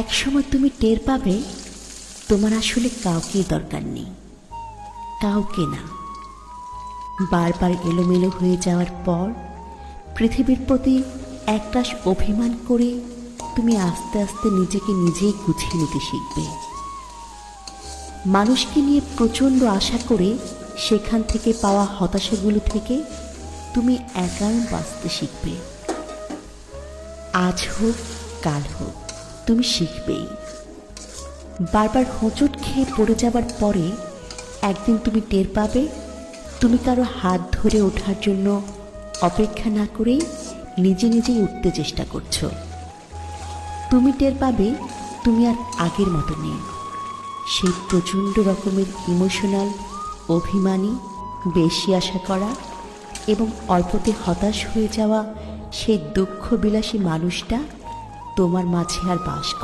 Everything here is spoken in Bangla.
একসময় তুমি টের পাবে তোমার আসলে কাউকে দরকার নেই, কাউকে না। বারবার এলোমেলো হয়ে যাওয়ার পর পৃথিবীর প্রতি একরাশ অভিমান করে তুমি আস্তে আস্তে নিজেকে নিজেই গুছিয়ে নিতে শিখবে। মানুষকে নিয়ে প্রচণ্ড আশা করে সেখান থেকে পাওয়া হতাশাগুলো থেকে তুমি একাই বাঁচতে শিখবে। আজ হোক কাল হোক তুমি শিখবেই। বারবার হোঁচট খেয়ে পড়ে যাবার পরে একদিন তুমি টের পাবে তুমি কারো হাত ধরে ওঠার জন্য অপেক্ষা না করেই নিজে নিজেই উঠতে চেষ্টা করছো। তুমি টের পাবে তুমি আর আগের মতো নেই। সেই প্রচণ্ড রকমের ইমোশনাল, অভিমানী, বেশি আশা করা এবং অল্পতে হতাশ হয়ে যাওয়া সেই দুঃখ বিলাসী মানুষটা তোমার মাঝে আর বাস করে।